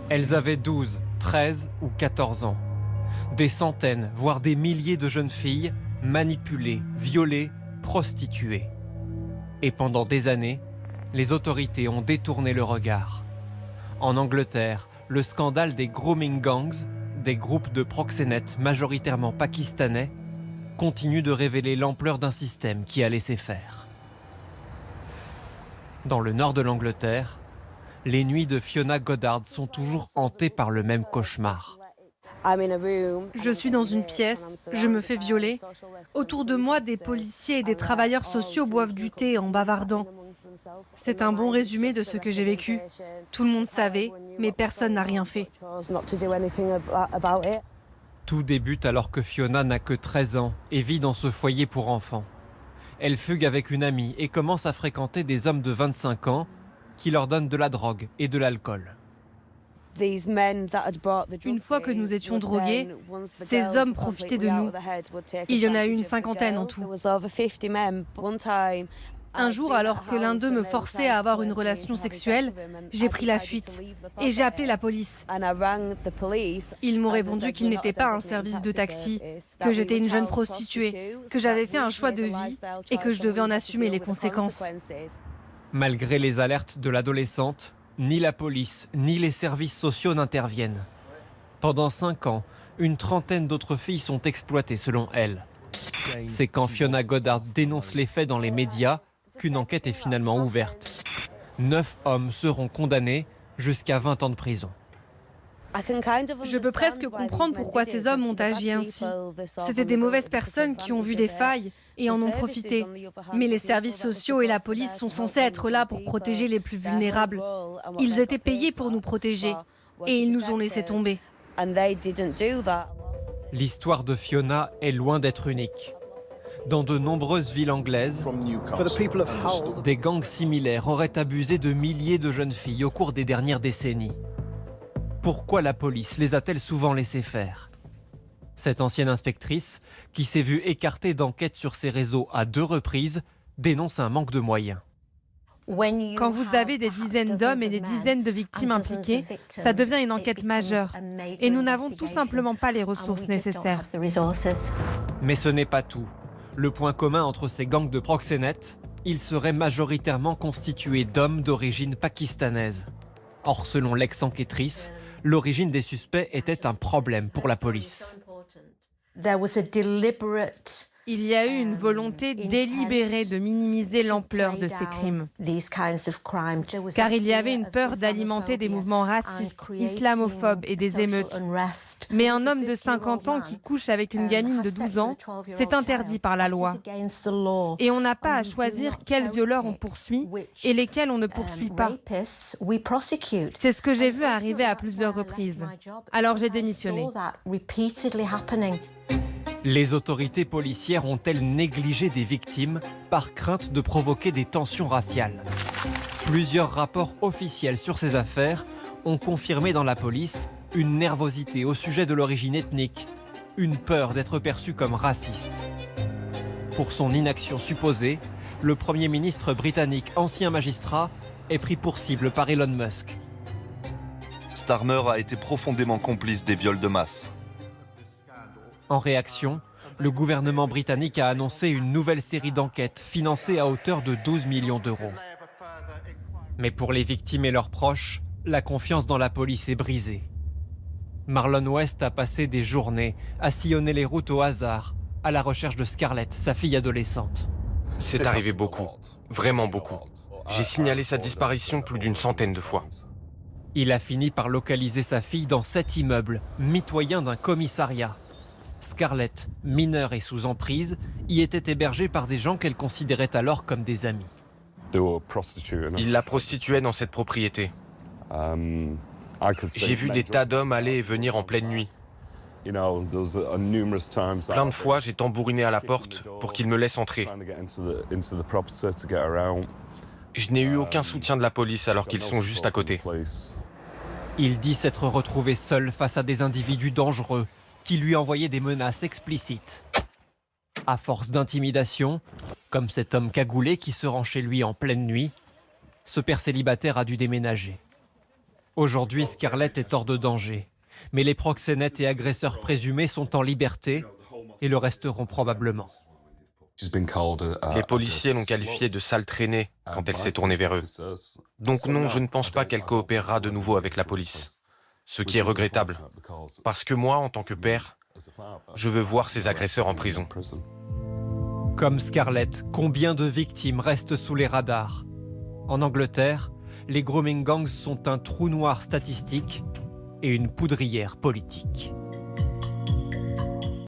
Elles avaient 12, 13 ou 14 ans. Des centaines, voire des milliers de jeunes filles manipulées, violées, prostituées. Et pendant des années, les autorités ont détourné le regard. En Angleterre, le scandale des grooming gangs, des groupes de proxénètes majoritairement pakistanais, continue de révéler l'ampleur d'un système qui a laissé faire. Dans le nord de l'Angleterre, les nuits de Fiona Goddard sont toujours hantées par le même cauchemar. Je suis dans une pièce, je me fais violer. Autour de moi, des policiers et des travailleurs sociaux boivent du thé en bavardant. C'est un bon résumé de ce que j'ai vécu. Tout le monde savait, mais personne n'a rien fait. Tout débute alors que Fiona n'a que 13 ans et vit dans ce foyer pour enfants. Elle fugue avec une amie et commence à fréquenter des hommes de 25 ans qui leur donnent de la drogue et de l'alcool. Une fois que nous étions drogués, ces hommes profitaient de nous. Il y en a eu une cinquantaine en tout. Un jour, alors que l'un d'eux me forçait à avoir une relation sexuelle, j'ai pris la fuite et j'ai appelé la police. Ils m'ont répondu qu'ils n'étaient pas un service de taxi, que j'étais une jeune prostituée, que j'avais fait un choix de vie et que je devais en assumer les conséquences. Malgré les alertes de l'adolescente, ni la police ni les services sociaux n'interviennent. Pendant 5 ans, une trentaine d'autres filles sont exploitées selon elle. C'est quand Fiona Goddard dénonce les faits dans les médias qu'une enquête est finalement ouverte. 9 hommes seront condamnés jusqu'à 20 ans de prison. Je peux presque comprendre pourquoi ces hommes ont agi ainsi. C'était des mauvaises personnes qui ont vu des failles et en ont profité. Mais les services sociaux et la police sont censés être là pour protéger les plus vulnérables. Ils étaient payés pour nous protéger et ils nous ont laissé tomber. L'histoire de Fiona est loin d'être unique. Dans de nombreuses villes anglaises, des gangs similaires auraient abusé de milliers de jeunes filles au cours des dernières décennies. Pourquoi la police les a-t-elle souvent laissées faire ? Cette ancienne inspectrice, qui s'est vue écartée d'enquêtes sur ces réseaux à 2 reprises, dénonce un manque de moyens. Quand vous avez des dizaines d'hommes et des dizaines de victimes impliquées, ça devient une enquête majeure. Et nous n'avons tout simplement pas les ressources nécessaires. Mais ce n'est pas tout. Le point commun entre ces gangs de proxénètes, ils seraient majoritairement constitués d'hommes d'origine pakistanaise. Or, selon l'ex-enquêtrice, l'origine des suspects était un problème pour la police. Il y a eu une volonté délibérée de minimiser l'ampleur de ces crimes. Car il y avait une peur d'alimenter des mouvements racistes, islamophobes et des émeutes. Mais un homme de 50 ans qui couche avec une gamine de 12 ans, c'est interdit par la loi. Et on n'a pas à choisir quels violeurs on poursuit et lesquels on ne poursuit pas. C'est ce que j'ai vu arriver à plusieurs reprises. Alors j'ai démissionné. Les autorités policières ont-elles négligé des victimes par crainte de provoquer des tensions raciales ? Plusieurs rapports officiels sur ces affaires ont confirmé dans la police une nervosité au sujet de l'origine ethnique, une peur d'être perçu comme raciste. Pour son inaction supposée, le Premier ministre britannique, ancien magistrat, est pris pour cible par Elon Musk. Starmer a été profondément complice des viols de masse. En réaction, le gouvernement britannique a annoncé une nouvelle série d'enquêtes financées à hauteur de 12 millions d'euros. Mais pour les victimes et leurs proches, la confiance dans la police est brisée. Marlon West a passé des journées à sillonner les routes au hasard, à la recherche de Scarlett, sa fille adolescente. C'est arrivé beaucoup, vraiment beaucoup. J'ai signalé sa disparition plus d'une centaine de fois. Il a fini par localiser sa fille dans 7 immeubles, mitoyens d'un commissariat. Scarlett, mineure et sous emprise, y était hébergée par des gens qu'elle considérait alors comme des amis. Il la prostituait dans cette propriété. J'ai vu des tas d'hommes aller et venir en pleine nuit. Plein de fois, j'ai tambouriné à la porte pour qu'ils me laissent entrer. Je n'ai eu aucun soutien de la police alors qu'ils sont juste à côté. Il dit s'être retrouvé seul face à des individus dangereux qui lui envoyaient des menaces explicites. À force d'intimidation, comme cet homme cagoulé qui se rend chez lui en pleine nuit, ce père célibataire a dû déménager. Aujourd'hui, Scarlett est hors de danger. Mais les proxénètes et agresseurs présumés sont en liberté et le resteront probablement. Les policiers l'ont qualifiée de sale traînée quand elle s'est tournée vers eux. Donc non, je ne pense pas qu'elle coopérera de nouveau avec la police. Ce qui est regrettable. Parce que moi, en tant que père, je veux voir ces agresseurs en prison. Comme Scarlett, combien de victimes restent sous les radars? En Angleterre, les grooming gangs sont un trou noir statistique et une poudrière politique.